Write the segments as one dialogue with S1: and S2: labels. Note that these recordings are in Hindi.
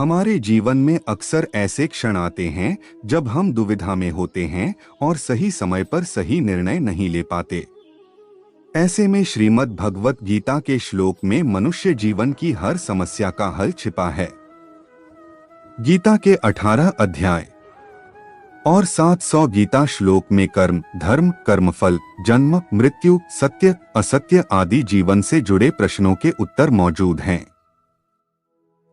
S1: हमारे जीवन में अक्सर ऐसे क्षण आते हैं जब हम दुविधा में होते हैं और सही समय पर सही निर्णय नहीं ले पाते। ऐसे में श्रीमद् भगवत गीता के श्लोक में मनुष्य जीवन की हर समस्या का हल छिपा है। गीता के 18 अध्याय और 700 गीता श्लोक में कर्म, धर्म, कर्मफल, जन्म, मृत्यु, सत्य, असत्य आदि जीवन से जुड़े प्रश्नों के उत्तर मौजूद हैं।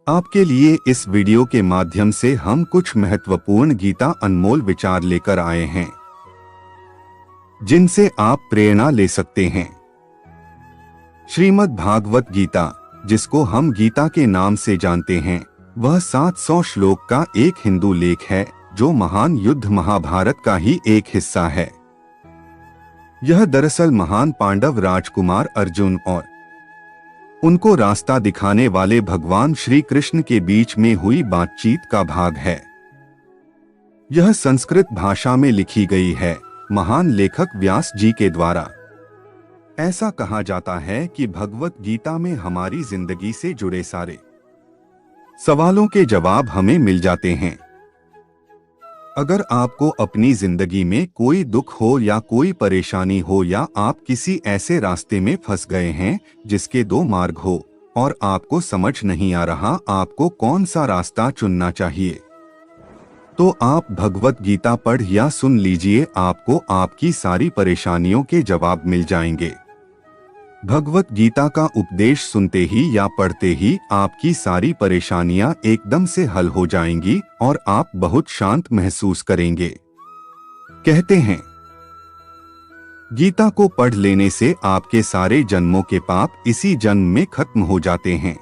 S1: आपके लिए इस वीडियो के माध्यम से हम कुछ महत्वपूर्ण गीता अनमोल विचार लेकर आए हैं, जिनसे आप प्रेरणा ले सकते हैं। श्रीमद् भागवत गीता, जिसको हम गीता के नाम से जानते हैं, वह 700 श्लोक का एक हिंदू लेख है जो महान युद्ध महाभारत का ही एक हिस्सा है। यह दरअसल महान पांडव राजकुमार अर्जुन और उनको रास्ता दिखाने वाले भगवान श्री कृष्ण के बीच में हुई बातचीत का भाग है। यह संस्कृत भाषा में लिखी गई है, महान लेखक व्यास जी के द्वारा। ऐसा कहा जाता है कि भगवत गीता में हमारी जिंदगी से जुड़े सारे सवालों के जवाब हमें मिल जाते हैं। अगर आपको अपनी जिंदगी में कोई दुख हो या कोई परेशानी हो, या आप किसी ऐसे रास्ते में फंस गए हैं जिसके दो मार्ग हो और आपको समझ नहीं आ रहा आपको कौन सा रास्ता चुनना चाहिए, तो आप भगवत गीता पढ़ या सुन लीजिए, आपको आपकी सारी परेशानियों के जवाब मिल जाएंगे। भगवत गीता का उपदेश सुनते ही या पढ़ते ही आपकी सारी परेशानियां एकदम से हल हो जाएंगी और आप बहुत शांत महसूस करेंगे। कहते हैं, गीता को पढ़ लेने से आपके सारे जन्मों के पाप इसी जन्म में खत्म हो जाते हैं।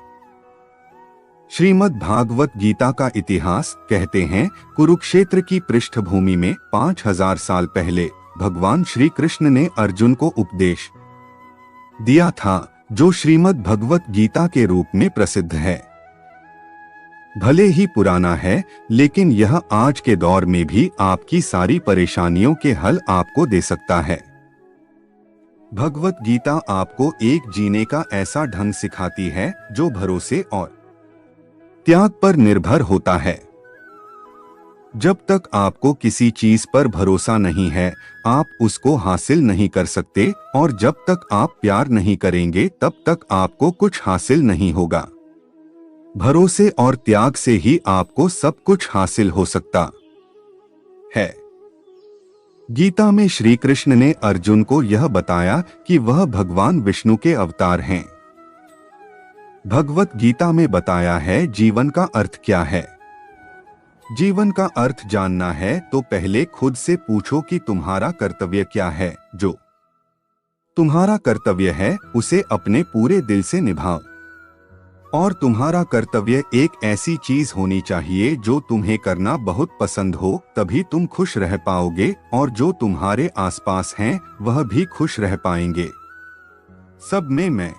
S1: श्रीमद् भागवत गीता का इतिहास, कहते हैं, कुरुक्षेत्र की पृष्ठभूमि में 5000 साल पहले भगवान श्री कृष्ण ने अर्जुन को उपदेश दिया था, जो श्रीमद् भगवत गीता के रूप में प्रसिद्ध है। भले ही पुराना है, लेकिन यह आज के दौर में भी आपकी सारी परेशानियों के हल आपको दे सकता है। भगवत गीता आपको एक जीने का ऐसा ढंग सिखाती है जो भरोसे और त्याग पर निर्भर होता है। जब तक आपको किसी चीज पर भरोसा नहीं है, आप उसको हासिल नहीं कर सकते, और जब तक आप प्यार नहीं करेंगे तब तक आपको कुछ हासिल नहीं होगा। भरोसे और त्याग से ही आपको सब कुछ हासिल हो सकता है। गीता में श्री कृष्ण ने अर्जुन को यह बताया कि वह भगवान विष्णु के अवतार हैं। भगवत गीता में बताया है जीवन का अर्थ क्या है। जीवन का अर्थ जानना है तो पहले खुद से पूछो कि तुम्हारा कर्तव्य क्या है। जो तुम्हारा कर्तव्य है उसे अपने पूरे दिल से निभाओ। और तुम्हारा कर्तव्य एक ऐसी चीज होनी चाहिए जो तुम्हें करना बहुत पसंद हो, तभी तुम खुश रह पाओगे और जो तुम्हारे आसपास हैं वह भी खुश रह पाएंगे। सब में मैं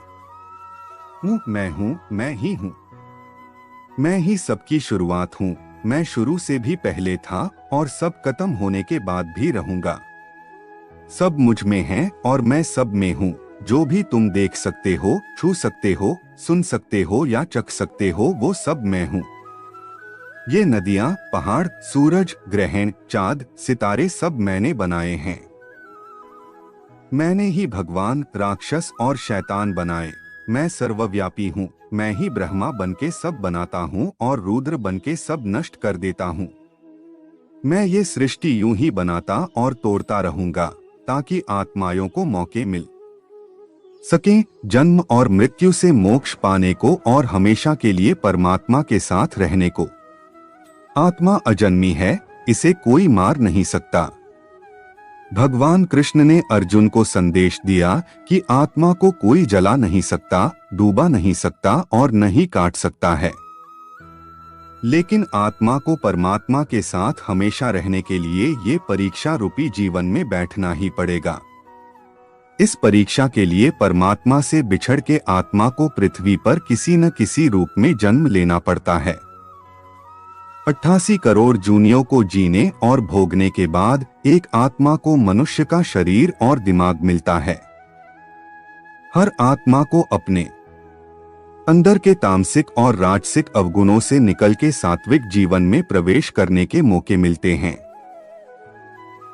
S1: हूँ, मैं ही हूँ, मैं ही सबकी शुरुआत हूँ, मैं शुरू से भी पहले था और सब खत्म होने के बाद भी रहूंगा। सब मुझ में है और मैं सब में हूँ। जो भी तुम देख सकते हो, छू सकते हो, सुन सकते हो या चख सकते हो, वो सब मैं हूँ। ये नदियाँ, पहाड़, सूरज, ग्रहण, चाँद, सितारे सब मैंने बनाए हैं। मैंने ही भगवान, राक्षस और शैतान बनाए। मैं सर्वव्यापी हूँ। मैं ही ब्रह्मा बनके सब बनाता हूँ और रुद्र बनके सब नष्ट कर देता हूँ। मैं ये सृष्टि यूं ही बनाता और तोड़ता रहूंगा ताकि आत्माओं को मौके मिल सके जन्म और मृत्यु से मोक्ष पाने को और हमेशा के लिए परमात्मा के साथ रहने को। आत्मा अजन्मी है, इसे कोई मार नहीं सकता। भगवान कृष्ण ने अर्जुन को संदेश दिया कि आत्मा को कोई जला नहीं सकता, डूबा नहीं सकता और नहीं काट सकता है, लेकिन आत्मा को परमात्मा के साथ हमेशा रहने के लिए ये परीक्षा रूपी जीवन में बैठना ही पड़ेगा। इस परीक्षा के लिए परमात्मा से बिछड़ के आत्मा को पृथ्वी पर किसी न किसी रूप में जन्म लेना पड़ता है। 88 करोड़ जूनियों को जीने और भोगने के बाद एक आत्मा को मनुष्य का शरीर और दिमाग मिलता है। हर आत्मा को अपने अंदर के तामसिक और राजसिक अवगुणों से निकल के सात्विक जीवन में प्रवेश करने के मौके मिलते हैं।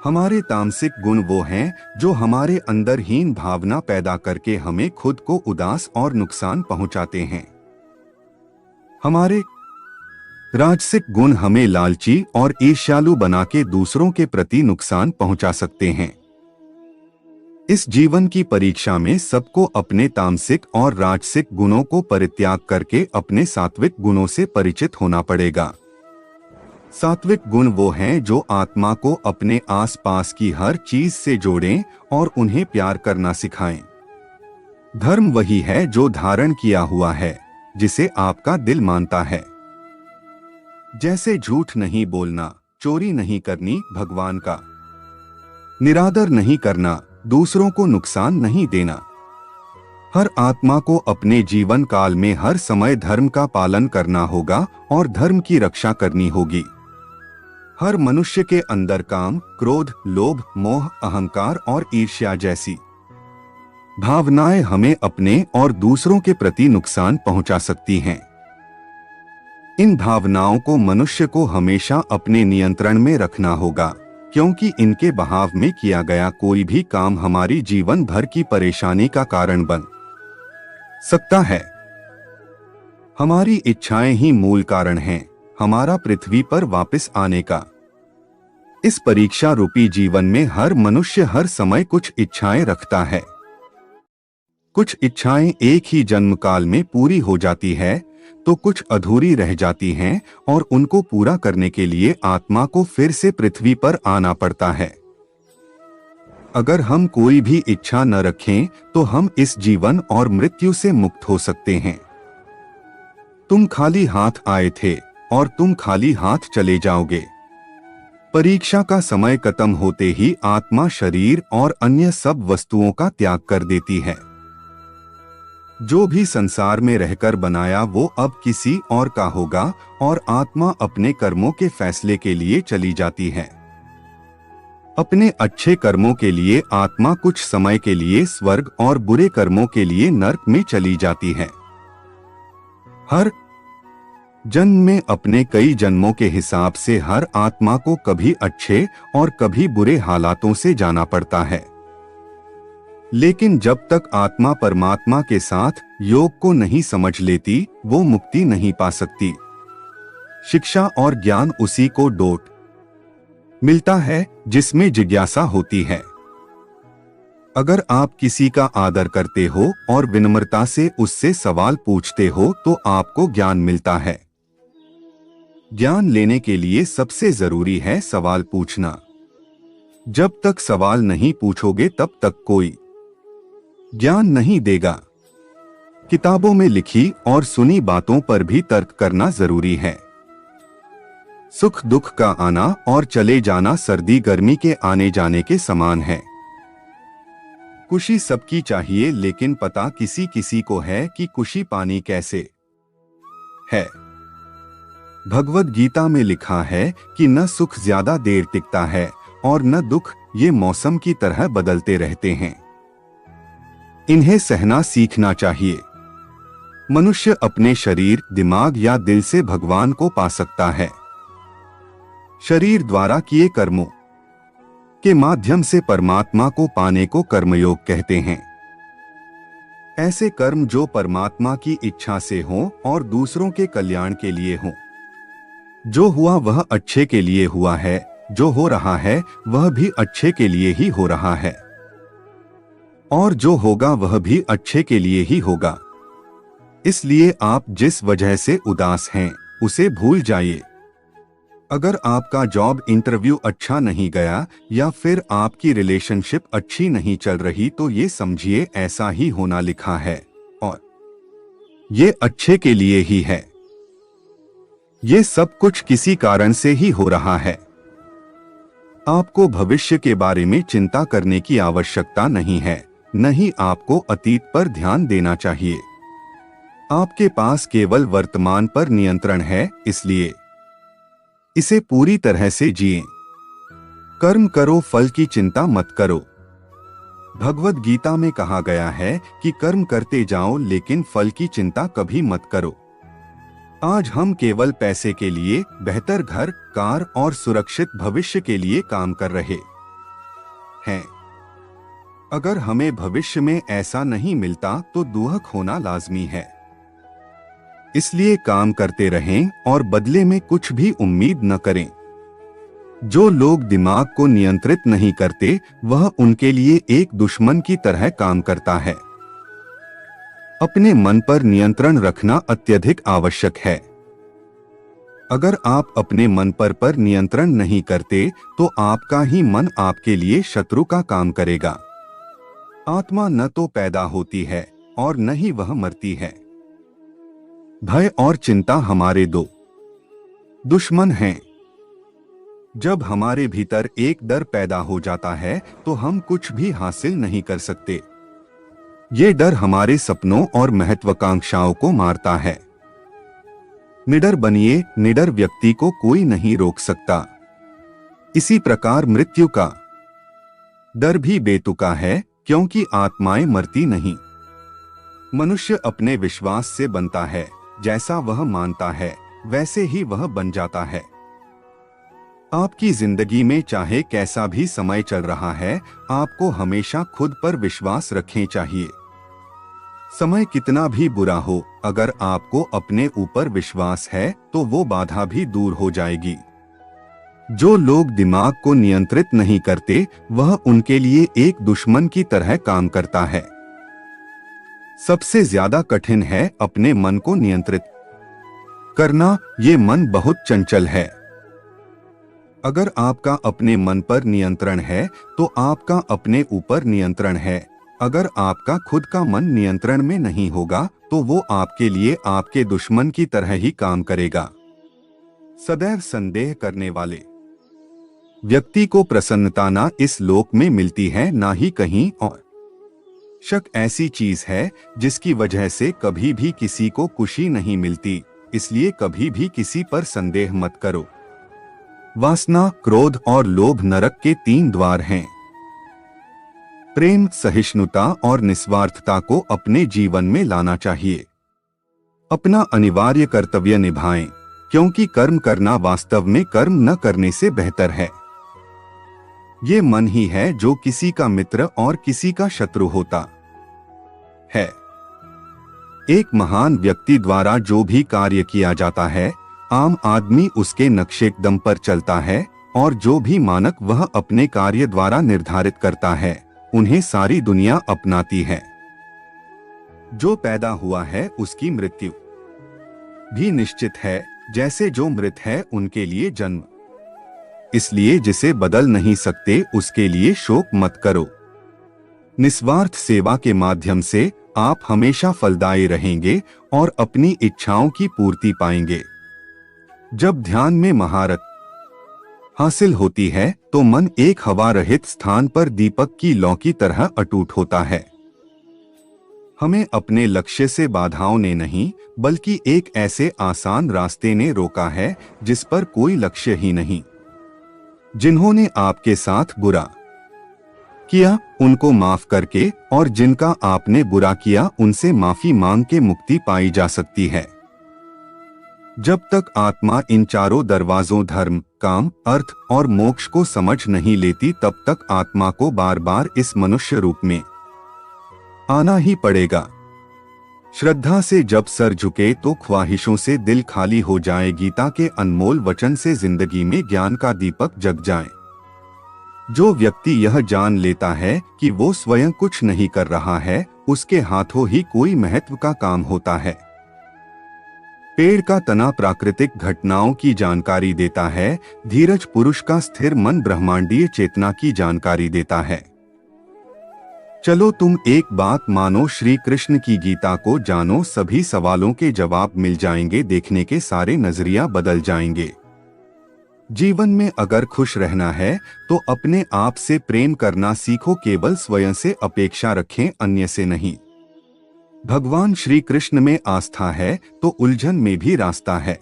S1: हमारे तामसिक गुण वो हैं जो हमारे अंदर हीन भावना पैदा करके हमें खुद को उदास और नुकसान पहुंचाते हैं। हमारे राजसिक गुण हमें लालची और ईर्ष्यालु बना के दूसरों के प्रति नुकसान पहुंचा सकते हैं। इस जीवन की परीक्षा में सबको अपने तामसिक और राजसिक गुणों को परित्याग करके अपने सात्विक गुणों से परिचित होना पड़ेगा। सात्विक गुण वो हैं जो आत्मा को अपने आसपास की हर चीज से जोड़ें और उन्हें प्यार करना सिखाएं। धर्म वही है जो धारण किया हुआ है, जिसे आपका दिल मानता है। जैसे झूठ नहीं बोलना, चोरी नहीं करनी, भगवान का निरादर नहीं करना, दूसरों को नुकसान नहीं देना। हर आत्मा को अपने जीवन काल में हर समय धर्म का पालन करना होगा और धर्म की रक्षा करनी होगी। हर मनुष्य के अंदर काम, क्रोध, लोभ, मोह, अहंकार और ईर्ष्या जैसी भावनाएं हमें अपने और दूसरों के प्रति नुकसान पहुंचा सकती हैं। इन भावनाओं को मनुष्य को हमेशा अपने नियंत्रण में रखना होगा, क्योंकि इनके बहाव में किया गया कोई भी काम हमारी जीवन भर की परेशानी का कारण बन सकता है। हमारी इच्छाएं ही मूल कारण हैं हमारा पृथ्वी पर वापस आने का। इस परीक्षा रूपी जीवन में हर मनुष्य हर समय कुछ इच्छाएं रखता है। कुछ इच्छाएं एक ही जन्म काल में पूरी हो जाती है, तो कुछ अधूरी रह जाती हैं और उनको पूरा करने के लिए आत्मा को फिर से पृथ्वी पर आना पड़ता है। अगर हम कोई भी इच्छा न रखें तो हम इस जीवन और मृत्यु से मुक्त हो सकते हैं। तुम खाली हाथ आए थे और तुम खाली हाथ चले जाओगे। परीक्षा का समय खत्म होते ही आत्मा शरीर और अन्य सब वस्तुओं का त्याग कर देती है। जो भी संसार में रहकर बनाया वो अब किसी और का होगा और आत्मा अपने कर्मों के फैसले के लिए चली जाती है। अपने अच्छे कर्मों के लिए आत्मा कुछ समय के लिए स्वर्ग और बुरे कर्मों के लिए नरक में चली जाती है। हर जन्म में अपने कई जन्मों के हिसाब से हर आत्मा को कभी अच्छे और कभी बुरे हालातों से जाना पड़ता है। लेकिन जब तक आत्मा परमात्मा के साथ योग को नहीं समझ लेती, वो मुक्ति नहीं पा सकती। शिक्षा और ज्ञान उसी को डोट मिलता है जिसमें जिज्ञासा होती है। अगर आप किसी का आदर करते हो और विनम्रता से उससे सवाल पूछते हो तो आपको ज्ञान मिलता है। ज्ञान लेने के लिए सबसे जरूरी है सवाल पूछना। जब तक सवाल नहीं पूछोगे तब तक कोई ज्ञान नहीं देगा। किताबों में लिखी और सुनी बातों पर भी तर्क करना जरूरी है। सुख दुख का आना और चले जाना सर्दी गर्मी के आने जाने के समान है। खुशी सबकी चाहिए, लेकिन पता किसी किसी को है कि खुशी पानी कैसे है। भगवद गीता में लिखा है कि न सुख ज्यादा देर टिकता है और न दुख, ये मौसम की तरह बदलते रहते हैं। इन्हें सहना सीखना चाहिए। मनुष्य अपने शरीर, दिमाग या दिल से भगवान को पा सकता है। शरीर द्वारा किए कर्मों के माध्यम से परमात्मा को पाने को कर्मयोग कहते हैं। ऐसे कर्म जो परमात्मा की इच्छा से हों और दूसरों के कल्याण के लिए हों। जो हुआ वह अच्छे के लिए हुआ है, जो हो रहा है वह भी अच्छे के लिए ही हो रहा है, और जो होगा वह भी अच्छे के लिए ही होगा। इसलिए आप जिस वजह से उदास हैं उसे भूल जाइए। अगर आपका जॉब इंटरव्यू अच्छा नहीं गया या फिर आपकी रिलेशनशिप अच्छी नहीं चल रही तो ये समझिए ऐसा ही होना लिखा है और ये अच्छे के लिए ही है। ये सब कुछ किसी कारण से ही हो रहा है। आपको भविष्य के बारे में चिंता करने की आवश्यकता नहीं है, न ही आपको अतीत पर ध्यान देना चाहिए। आपके पास केवल वर्तमान पर नियंत्रण है, इसलिए इसे पूरी तरह से जिएं। कर्म करो, फल की चिंता मत करो। भगवद गीता में कहा गया है कि कर्म करते जाओ लेकिन फल की चिंता कभी मत करो। आज हम केवल पैसे के लिए, बेहतर घर, कार और सुरक्षित भविष्य के लिए काम कर रहे हैं। अगर हमें भविष्य में ऐसा नहीं मिलता तो दुख होना लाजमी है। इसलिए काम करते रहें और बदले में कुछ भी उम्मीद न करें। जो लोग दिमाग को नियंत्रित नहीं करते, वह उनके लिए एक दुश्मन की तरह काम करता है। अपने मन पर नियंत्रण रखना अत्यधिक आवश्यक है। अगर आप अपने मन पर नियंत्रण नहीं करते तो आपका ही मन आपके लिए शत्रु का काम करेगा। आत्मा न तो पैदा होती है और न ही वह मरती है। भय और चिंता हमारे दो दुश्मन हैं। जब हमारे भीतर एक डर पैदा हो जाता है तो हम कुछ भी हासिल नहीं कर सकते। ये डर हमारे सपनों और महत्वाकांक्षाओं को मारता है। निडर बनिए, निडर व्यक्ति को कोई नहीं रोक सकता। इसी प्रकार मृत्यु का डर भी बेतुका है, क्योंकि आत्माएं मरती नहीं। मनुष्य अपने विश्वास से बनता है। जैसा वह मानता है वैसे ही वह बन जाता है। आपकी जिंदगी में चाहे कैसा भी समय चल रहा है, आपको हमेशा खुद पर विश्वास रखना चाहिए। समय कितना भी बुरा हो, अगर आपको अपने ऊपर विश्वास है तो वो बाधा भी दूर हो जाएगी। जो लोग दिमाग को नियंत्रित नहीं करते, वह उनके लिए एक दुश्मन की तरह काम करता है। सबसे ज्यादा कठिन है अपने मन को नियंत्रित करना। ये मन बहुत चंचल है। अगर आपका अपने मन पर नियंत्रण है तो आपका अपने ऊपर नियंत्रण है। अगर आपका खुद का मन नियंत्रण में नहीं होगा तो वो आपके लिए आपके दुश्मन की तरह ही काम करेगा। सदैव संदेह करने वाले व्यक्ति को प्रसन्नता ना इस लोक में मिलती है ना ही कहीं और। शक ऐसी चीज है जिसकी वजह से कभी भी किसी को खुशी नहीं मिलती, इसलिए कभी भी किसी पर संदेह मत करो। वासना, क्रोध और लोभ नरक के 3 द्वार हैं। प्रेम, सहिष्णुता और निस्वार्थता को अपने जीवन में लाना चाहिए। अपना अनिवार्य कर्तव्य निभाएं, क्योंकि कर्म करना वास्तव में कर्म न करने से बेहतर है। ये मन ही है जो किसी का मित्र और किसी का शत्रु होता है। एक महान व्यक्ति द्वारा जो भी कार्य किया जाता है, आम आदमी उसके नक्शेकदम पर चलता है, और जो भी मानक वह अपने कार्य द्वारा निर्धारित करता है, उन्हें सारी दुनिया अपनाती है। जो पैदा हुआ है उसकी मृत्यु भी निश्चित है, जैसे जो मृत है उनके लिए जन्म। इसलिए जिसे बदल नहीं सकते उसके लिए शोक मत करो। निस्वार्थ सेवा के माध्यम से आप हमेशा फलदायी रहेंगे और अपनी इच्छाओं की पूर्ति पाएंगे। जब ध्यान में महारत हासिल होती है तो मन एक हवा रहित स्थान पर दीपक की लौ की तरह अटूट होता है। हमें अपने लक्ष्य से बाधाओं ने नहीं, बल्कि एक ऐसे आसान रास्ते ने रोका है जिस पर कोई लक्ष्य ही नहीं। जिन्होंने आपके साथ बुरा किया उनको माफ करके, और जिनका आपने बुरा किया उनसे माफी मांग के मुक्ति पाई जा सकती है। जब तक आत्मा इन चारों दरवाजों धर्म, काम, अर्थ और मोक्ष को समझ नहीं लेती, तब तक आत्मा को बार बार इस मनुष्य रूप में आना ही पड़ेगा। श्रद्धा से जब सर झुके तो ख्वाहिशों से दिल खाली हो जाए। गीता के अनमोल वचन से जिंदगी में ज्ञान का दीपक जग जाए। जो व्यक्ति यह जान लेता है कि वो स्वयं कुछ नहीं कर रहा है, उसके हाथों ही कोई महत्व का काम होता है। पेड़ का तना प्राकृतिक घटनाओं की जानकारी देता है, धीरज पुरुष का स्थिर मन ब्रह्मांडीय चेतना की जानकारी देता है। चलो तुम एक बात मानो, श्री कृष्ण की गीता को जानो, सभी सवालों के जवाब मिल जाएंगे, देखने के सारे नजरिया बदल जाएंगे। जीवन में अगर खुश रहना है तो अपने आप से प्रेम करना सीखो, केवल स्वयं से अपेक्षा रखें, अन्य से नहीं। भगवान श्री कृष्ण में आस्था है तो उलझन में भी रास्ता है।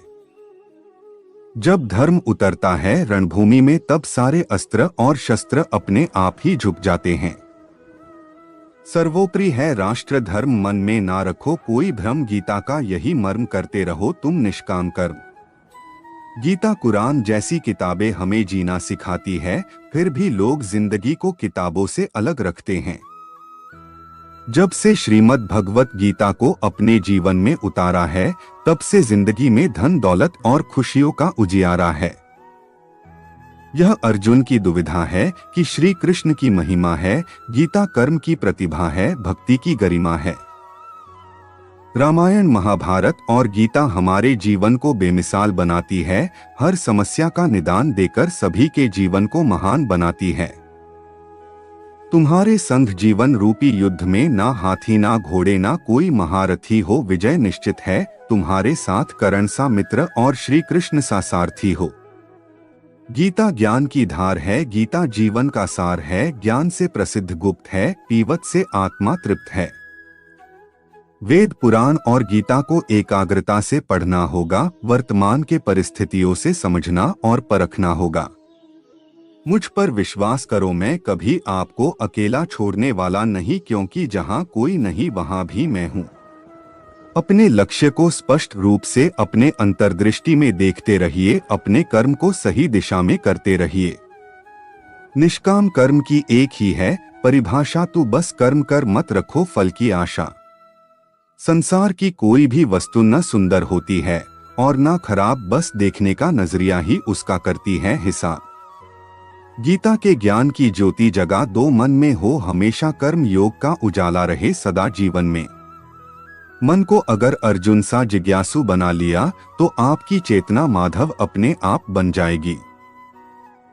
S1: जब धर्म उतरता है रणभूमि में, तब सारे अस्त्र और शस्त्र अपने आप ही झुक जाते हैं। सर्वोपरि है राष्ट्र धर्म, मन में ना रखो कोई भ्रम, गीता का यही मर्म, करते रहो तुम निष्काम कर्म। गीता कुरान जैसी किताबें हमें जीना सिखाती है, फिर भी लोग जिंदगी को किताबों से अलग रखते हैं। जब से श्रीमद् भगवत गीता को अपने जीवन में उतारा है, तब से जिंदगी में धन दौलत और खुशियों का उजियारा है। यह अर्जुन की दुविधा है कि श्री कृष्ण की महिमा है, गीता कर्म की प्रतिभा है, भक्ति की गरिमा है। रामायण, महाभारत और गीता हमारे जीवन को बेमिसाल बनाती है, हर समस्या का निदान देकर सभी के जीवन को महान बनाती है। तुम्हारे संग जीवन रूपी युद्ध में ना हाथी ना घोड़े ना कोई महारथी हो, विजय निश्चित है तुम्हारे साथ, कर्ण सा मित्र और श्री कृष्ण सा सारथी हो। गीता ज्ञान की धार है, गीता जीवन का सार है, ज्ञान से प्रसिद्ध गुप्त है, पीवत से आत्मा तृप्त है। वेद पुराण और गीता को एकाग्रता से पढ़ना होगा, वर्तमान के परिस्थितियों से समझना और परखना होगा। मुझ पर विश्वास करो, मैं कभी आपको अकेला छोड़ने वाला नहीं, क्योंकि जहां कोई नहीं वहां भी मैं हूं। अपने लक्ष्य को स्पष्ट रूप से अपने अंतर्दृष्टि में देखते रहिए, अपने कर्म को सही दिशा में करते रहिए। निष्काम कर्म की एक ही है परिभाषा, तू बस कर्म कर, मत रखो फल की आशा। संसार की कोई भी वस्तु न सुंदर होती है और न खराब, बस देखने का नजरिया ही उसका करती है हिसाब। गीता के ज्ञान की ज्योति जगा दो मन में, हो हमेशा कर्म योग का उजाला रहे सदा जीवन में। मन को अगर अर्जुन सा जिज्ञासु बना लिया तो आपकी चेतना माधव अपने आप बन जाएगी।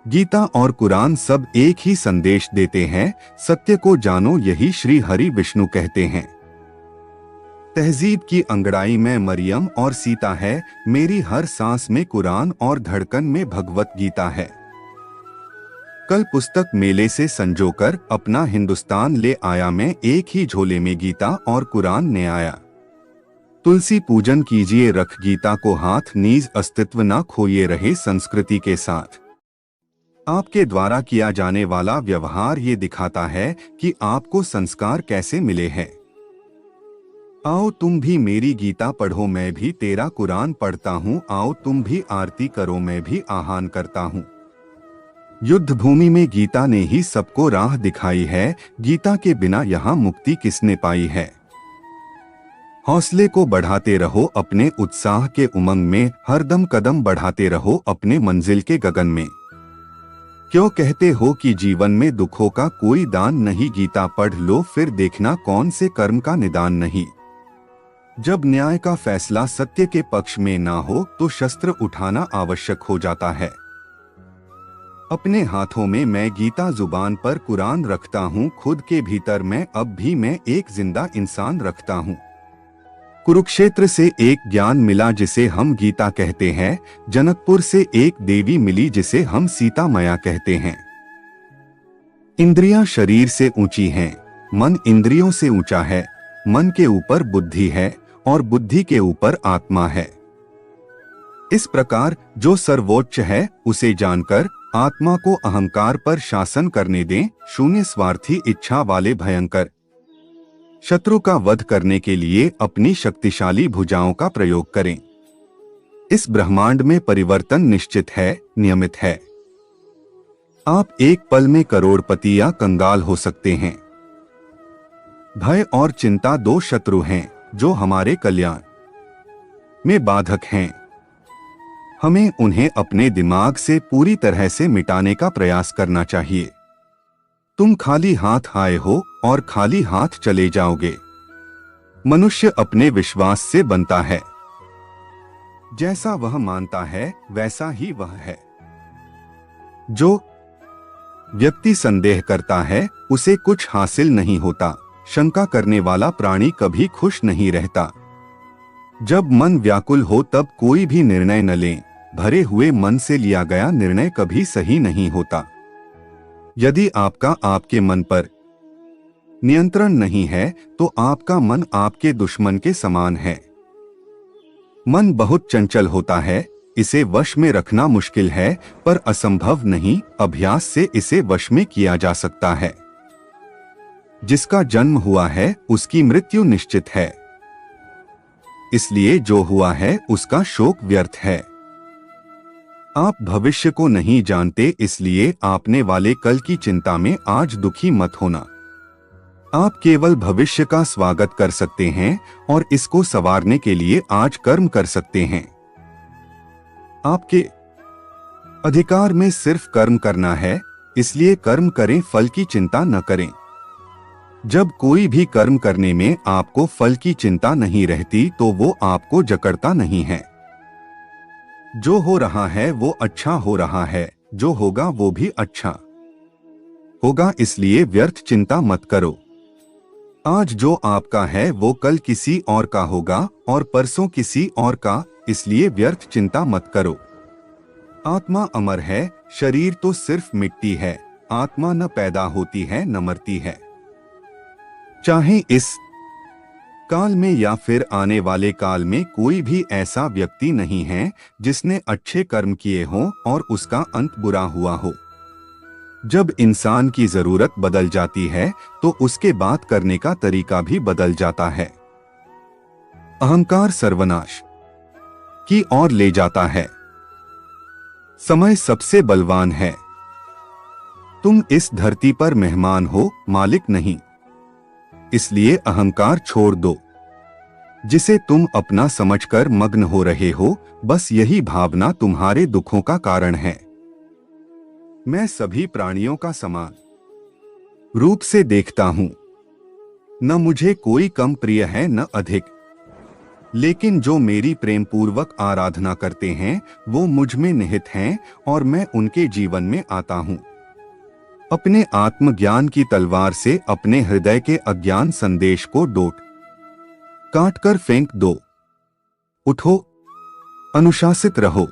S1: गीता और कुरान सब एक ही संदेश देते हैं, सत्य को जानो यही श्री हरि विष्णु कहते हैं। तहजीब की अंगड़ाई में मरियम और सीता है, मेरी हर सांस में कुरान और धड़कन में भगवत गीता है। कल पुस्तक मेले से संजोकर अपना हिंदुस्तान ले आया मैं, एक ही झोले में गीता और कुरान ने आया। तुलसी पूजन कीजिए रख गीता को हाथ, नीज अस्तित्व ना खोइए रहे संस्कृति के साथ। आपके द्वारा किया जाने वाला व्यवहार ये दिखाता है कि आपको संस्कार कैसे मिले हैं। आओ तुम भी मेरी गीता पढ़ो, मैं भी तेरा कुरान पढ़ता हूँ, आओ तुम भी आरती करो, मैं भी आह्वान करता हूँ। युद्ध भूमि में गीता ने ही सबको राह दिखाई है, गीता के बिना यहाँ मुक्ति किसने पाई है। हौसले को बढ़ाते रहो अपने उत्साह के उमंग में, हरदम कदम बढ़ाते रहो अपने मंजिल के गगन में। क्यों कहते हो कि जीवन में दुखों का कोई दान नहीं, गीता पढ़ लो फिर देखना कौन से कर्म का निदान नहीं। जब न्याय का फैसला सत्य के पक्ष में ना हो तो शस्त्र उठाना आवश्यक हो जाता है। अपने हाथों में मैं गीता, जुबान पर कुरान रखता हूँ, खुद के भीतर मैं अब भी मैं एक जिंदा इंसान रखता हूँ। कुरुक्षेत्र से एक ज्ञान मिला जिसे हम गीता कहते हैं, जनकपुर से एक देवी मिली जिसे हम सीता मैया कहते हैं। इंद्रियां शरीर से ऊंची हैं, मन इंद्रियों से ऊंचा है, मन के ऊपर बुद्धि है और बुद्धि के ऊपर आत्मा है। इस प्रकार जो सर्वोच्च है उसे जानकर आत्मा को अहंकार पर शासन करने दें, शून्य स्वार्थी इच्छा वाले भयंकर शत्रु का वध करने के लिए अपनी शक्तिशाली भुजाओं का प्रयोग करें। इस ब्रह्मांड में परिवर्तन निश्चित है, नियमित है। आप एक पल में करोड़पति या कंगाल हो सकते हैं। भय और चिंता दो शत्रु हैं जो हमारे कल्याण में बाधक हैं। हमें उन्हें अपने दिमाग से पूरी तरह से मिटाने का प्रयास करना चाहिए। तुम खाली हाथ आए हो और खाली हाथ चले जाओगे। मनुष्य अपने विश्वास से बनता है, जैसा वह मानता है वैसा ही वह है। जो व्यक्ति संदेह करता है उसे कुछ हासिल नहीं होता, शंका करने वाला प्राणी कभी खुश नहीं रहता। जब मन व्याकुल हो तब कोई भी निर्णय न लें, भरे हुए मन से लिया गया निर्णय कभी सही नहीं होता। यदि आपका आपके मन पर नियंत्रण नहीं है तो आपका मन आपके दुश्मन के समान है। मन बहुत चंचल होता है, इसे वश में रखना मुश्किल है पर असंभव नहीं, अभ्यास से इसे वश में किया जा सकता है। जिसका जन्म हुआ है उसकी मृत्यु निश्चित है, इसलिए जो हुआ है उसका शोक व्यर्थ है। आप भविष्य को नहीं जानते, इसलिए आपने वाले कल की चिंता में आज दुखी मत होना। आप केवल भविष्य का स्वागत कर सकते हैं और इसको संवारने के लिए आज कर्म कर सकते हैं। आपके अधिकार में सिर्फ कर्म करना है, इसलिए कर्म करें, फल की चिंता न करें। जब कोई भी कर्म करने में आपको फल की चिंता नहीं रहती तो वो आपको जकड़ता नहीं है। जो हो रहा है वो अच्छा हो रहा है, जो होगा वो भी अच्छा होगा, इसलिए व्यर्थ चिंता मत करो। आज जो आपका है वो कल किसी और का होगा और परसों किसी और का, इसलिए व्यर्थ चिंता मत करो। आत्मा अमर है, शरीर तो सिर्फ मिट्टी है। आत्मा न पैदा होती है न मरती है। चाहे इस काल में या फिर आने वाले काल में कोई भी ऐसा व्यक्ति नहीं है जिसने अच्छे कर्म किए हों और उसका अंत बुरा हुआ हो। जब इंसान की जरूरत बदल जाती है तो उसके बात करने का तरीका भी बदल जाता है। अहंकार सर्वनाश की ओर ले जाता है। समय सबसे बलवान है। तुम इस धरती पर मेहमान हो, मालिक नहीं, इसलिए अहंकार छोड़ दो। जिसे तुम अपना समझकर मग्न हो रहे हो, बस यही भावना तुम्हारे दुखों का कारण है। मैं सभी प्राणियों का समान रूप से देखता हूं। न मुझे कोई कम प्रिय है न अधिक, लेकिन जो मेरी प्रेम पूर्वक आराधना करते हैं वो मुझ में निहित हैं और मैं उनके जीवन में आता हूं। अपने आत्मज्ञान की तलवार से अपने हृदय के अज्ञान संदेश को डोट काट कर फेंक दो। उठो, अनुशासित रहो।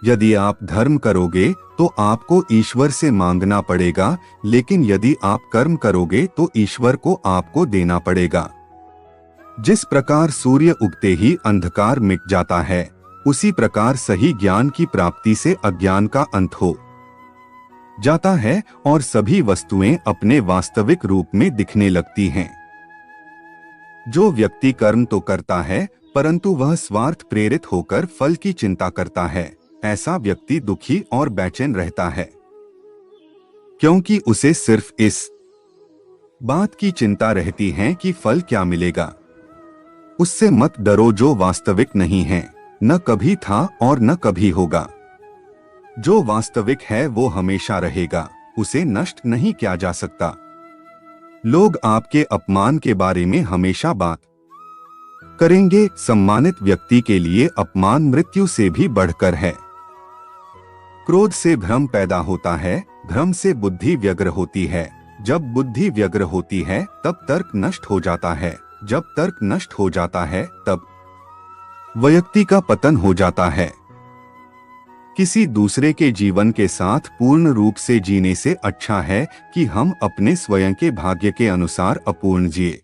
S1: यदि आप धर्म करोगे तो आपको ईश्वर से मांगना पड़ेगा, लेकिन यदि आप कर्म करोगे तो ईश्वर को आपको देना पड़ेगा। जिस प्रकार सूर्य उगते ही अंधकार मिट जाता है, उसी प्रकार सही ज्ञान की प्राप्ति से अज्ञान का अंत हो जाता है और सभी वस्तुएं अपने वास्तविक रूप में दिखने लगती हैं। जो व्यक्ति कर्म तो करता है परंतु वह स्वार्थ प्रेरित होकर फल की चिंता करता है, ऐसा व्यक्ति दुखी और बेचैन रहता है, क्योंकि उसे सिर्फ इस बात की चिंता रहती है कि फल क्या मिलेगा। उससे मत डरो जो वास्तविक नहीं है, न कभी था और न कभी होगा। जो वास्तविक है वो हमेशा रहेगा, उसे नष्ट नहीं किया जा सकता। लोग आपके अपमान के बारे में हमेशा बात करेंगे। सम्मानित व्यक्ति के लिए अपमान मृत्यु से भी बढ़कर है। क्रोध से भ्रम पैदा होता है, भ्रम से बुद्धि व्यग्र होती है। जब बुद्धि व्यग्र होती है तब तर्क नष्ट हो जाता है। जब तर्क नष्ट हो जाता है तब व्यक्ति का पतन हो जाता है। किसी दूसरे के जीवन के साथ पूर्ण रूप से जीने से अच्छा है कि हम अपने स्वयं के भाग्य के अनुसार अपूर्ण जिए।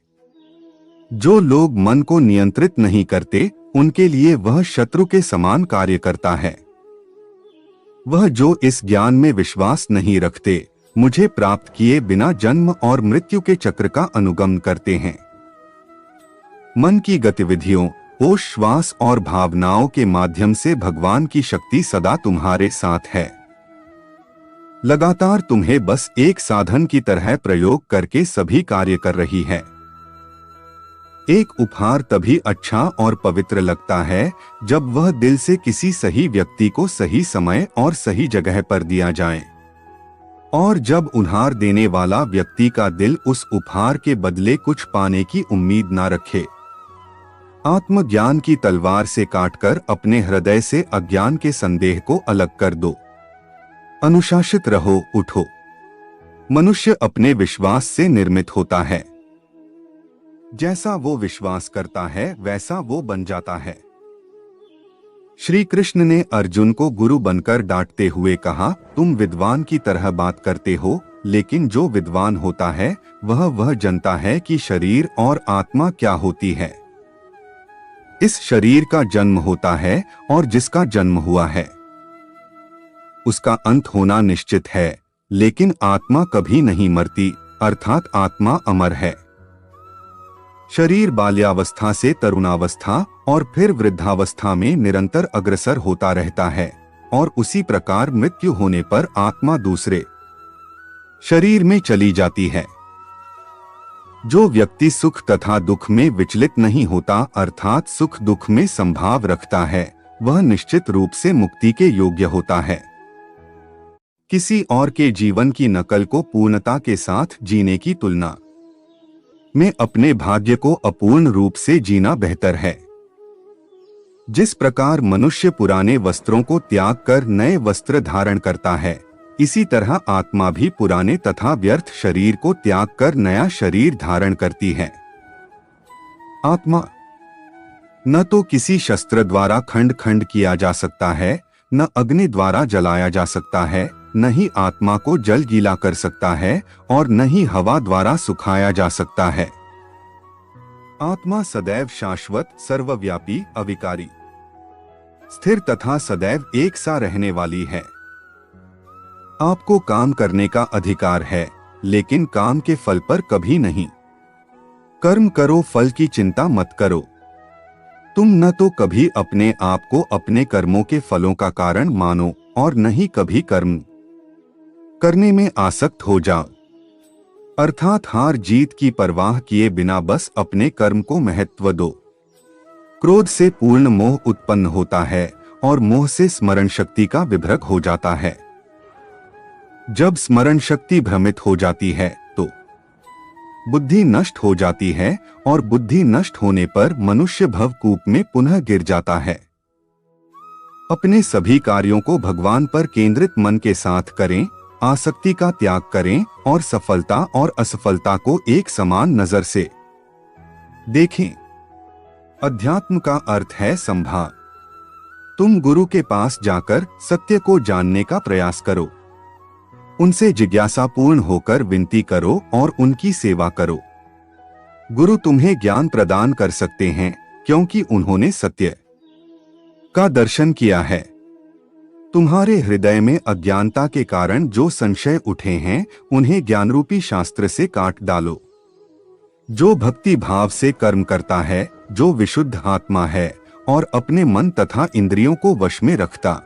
S1: जो लोग मन को नियंत्रित नहीं करते, उनके लिए वह शत्रु के समान कार्य करता है। वह जो इस ज्ञान में विश्वास नहीं रखते, मुझे प्राप्त किए बिना जन्म और मृत्यु के चक्र का अनुगमन करते हैं। मन की गतिविधियों, होश, श्वास और भावनाओं के माध्यम से भगवान की शक्ति सदा तुम्हारे साथ है। लगातार तुम्हें बस एक साधन की तरह प्रयोग करके सभी कार्य कर रही है। एक उपहार तभी अच्छा और पवित्र लगता है जब वह दिल से किसी सही व्यक्ति को सही समय और सही जगह पर दिया जाए, और जब उपहार देने वाला व्यक्ति का दिल उस उपहार के बदले कुछ पाने की उम्मीद ना रखे। आत्मज्ञान की तलवार से काटकर अपने हृदय से अज्ञान के संदेह को अलग कर दो। अनुशासित रहो, उठो। मनुष्य अपने विश्वास से निर्मित होता है। जैसा वो विश्वास करता है वैसा वो बन जाता है। श्री कृष्ण ने अर्जुन को गुरु बनकर डांटते हुए कहा, तुम विद्वान की तरह बात करते हो, लेकिन जो विद्वान होता है वह जानता है कि शरीर और आत्मा क्या होती है। इस शरीर का जन्म होता है और जिसका जन्म हुआ है उसका अंत होना निश्चित है, लेकिन आत्मा कभी नहीं मरती, अर्थात आत्मा अमर है। शरीर बाल्यावस्था से तरुणावस्था और फिर वृद्धावस्था में निरंतर अग्रसर होता रहता है और उसी प्रकार मृत्यु होने पर आत्मा दूसरे शरीर में चली जाती है। जो व्यक्ति सुख तथा दुख में विचलित नहीं होता अर्थात सुख दुख में संभाव रखता है, वह निश्चित रूप से मुक्ति के योग्य होता है। किसी और के जीवन की नकल को पूर्णता के साथ जीने की तुलना में अपने भाग्य को अपूर्ण रूप से जीना बेहतर है। जिस प्रकार मनुष्य पुराने वस्त्रों को त्याग कर नए वस्त्र धारण करता है, इसी तरह आत्मा भी पुराने तथा व्यर्थ शरीर को त्याग कर नया शरीर धारण करती है। आत्मा न तो किसी शस्त्र द्वारा खंड खंड किया जा सकता है, न अग्नि द्वारा जलाया जा सकता है, न ही आत्मा को जल गीला कर सकता है और न ही हवा द्वारा सुखाया जा सकता है। आत्मा सदैव शाश्वत, सर्वव्यापी, अविकारी, स्थिर तथा सदैव एक सा रहने वाली है। आपको काम करने का अधिकार है, लेकिन काम के फल पर कभी नहीं। कर्म करो, फल की चिंता मत करो। तुम न तो कभी अपने आप को अपने कर्मों के फलों का कारण मानो और न ही कभी कर्म करने में आसक्त हो जाओ, अर्थात हार जीत की परवाह किए बिना बस अपने कर्म को महत्व दो। क्रोध से पूर्ण मोह उत्पन्न होता है और मोह से स्मरण शक्ति का विभ्रक हो जाता है। जब स्मरण शक्ति भ्रमित हो जाती है तो बुद्धि नष्ट हो जाती है और बुद्धि नष्ट होने पर मनुष्य भवकूप में पुनः गिर जाता है। अपने सभी कार्यों को भगवान पर केंद्रित मन के साथ करें, आसक्ति का त्याग करें और सफलता और असफलता को एक समान नजर से देखें। अध्यात्म का अर्थ है संभाव। तुम गुरु के पास जाकर सत्य को जानने का प्रयास करो, उनसे जिज्ञासापूर्ण होकर विनती करो और उनकी सेवा करो। गुरु तुम्हें ज्ञान प्रदान कर सकते हैं क्योंकि उन्होंने सत्य का दर्शन किया है। तुम्हारे हृदय में अज्ञानता के कारण जो संशय उठे हैं, उन्हें ज्ञानरूपी शास्त्र से काट डालो। जो भक्ति भाव से कर्म करता है, जो विशुद्ध आत्मा है और अपने मन तथा इंद्रियों को वश में रखता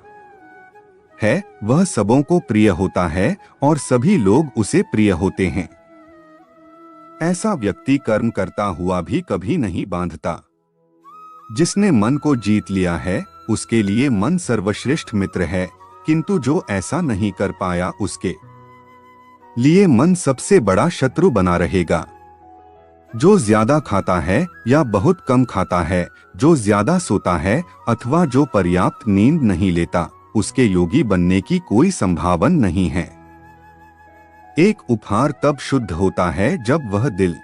S1: है, वह सबों को प्रिय होता है और सभी लोग उसे प्रिय होते हैं। ऐसा व्यक्ति कर्म करता हुआ भी कभी नहीं बांधता। जिसने मन को जीत लिया है, उसके लिए मन सर्वश्रेष्ठ मित्र है, किंतु जो ऐसा नहीं कर पाया, उसके लिए मन सबसे बड़ा शत्रु बना रहेगा। जो ज्यादा खाता है या बहुत कम खाता है, जो ज्यादा सोता है अथवा जो पर्याप्त नींद नहीं लेता, उसके योगी बनने की कोई संभावना नहीं है। एक उपहार तब शुद्ध होता है जब वह दिल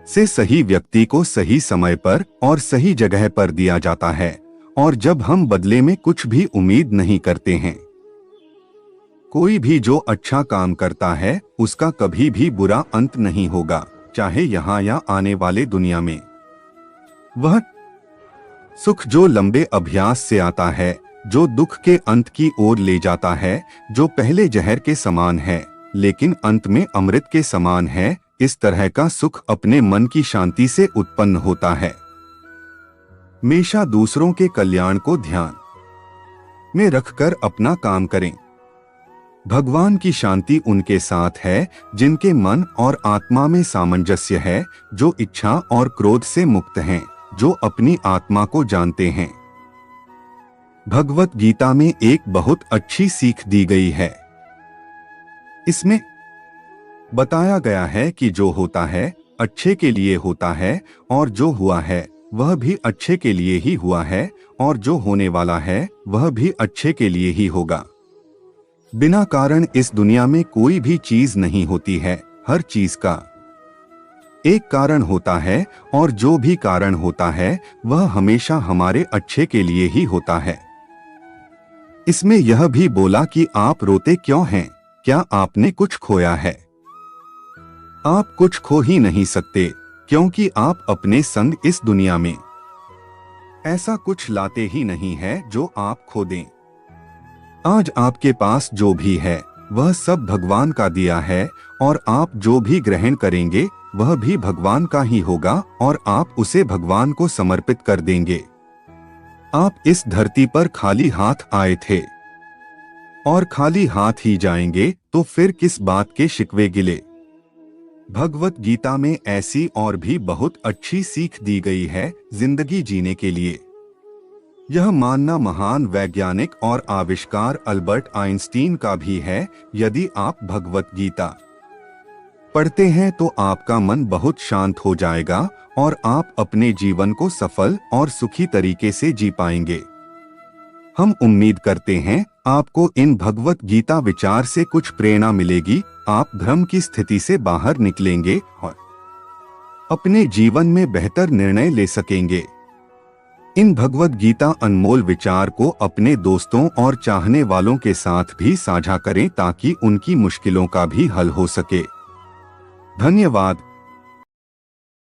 S1: से सही व्यक्ति को सही समय पर और सही जगह पर दिया जाता है और जब हम बदले में कुछ भी उम्मीद नहीं करते हैं। कोई भी जो अच्छा काम करता है, उसका कभी भी बुरा अंत नहीं होगा, चाहे यहाँ या आने वाले दुनिया में। वह सुख जो लंबे अभ्यास से आता है, जो दुख के अंत की ओर ले जाता है, जो पहले जहर के समान है लेकिन अंत में अमृत के समान है, इस तरह का सुख अपने मन की शांति से उत्पन्न होता है। हमेशा दूसरों के कल्याण को ध्यान में रखकर अपना काम करें। भगवान की शांति उनके साथ है जिनके मन और आत्मा में सामंजस्य है, जो इच्छा और क्रोध से मुक्त हैं, जो अपनी आत्मा को जानते हैं। भगवत गीता में एक बहुत अच्छी सीख दी गई है। इसमें बताया गया है कि जो होता है अच्छे के लिए होता है और जो हुआ है वह भी अच्छे के लिए ही हुआ है और जो होने वाला है वह भी अच्छे के लिए ही होगा। बिना कारण इस दुनिया में कोई भी चीज नहीं होती है, हर चीज का एक कारण होता है और जो भी कारण होता है वह हमेशा हमारे अच्छे के लिए ही होता है। इसमें यह भी बोला कि आप रोते क्यों हैं, क्या आपने कुछ खोया है? आप कुछ खो ही नहीं सकते क्योंकि आप अपने संग इस दुनिया में ऐसा कुछ लाते ही नहीं है जो आप खो दें। आज आपके पास जो भी है वह सब भगवान का दिया है और आप जो भी ग्रहण करेंगे वह भी भगवान का ही होगा और आप उसे भगवान को समर्पित कर देंगे। आप इस धरती पर खाली हाथ आए थे और खाली हाथ ही जाएंगे, तो फिर किस बात के शिकवे गिले। भगवत गीता में ऐसी और भी बहुत अच्छी सीख दी गई है जिंदगी जीने के लिए। यह मानना महान वैज्ञानिक और आविष्कार अल्बर्ट आइंस्टीन का भी है। यदि आप भगवत गीता पढ़ते हैं तो आपका मन बहुत शांत हो जाएगा और आप अपने जीवन को सफल और सुखी तरीके से जी पाएंगे। हम उम्मीद करते हैं आपको इन भगवत गीता विचार से कुछ प्रेरणा मिलेगी। आप भ्रम की स्थिति से बाहर निकलेंगे और अपने जीवन में बेहतर निर्णय ले सकेंगे। इन भगवत गीता अनमोल विचार को अपने दोस्तों और चाहने वालों के साथ भी साझा करें ताकि उनकी मुश्किलों का भी हल हो सके। धन्यवाद।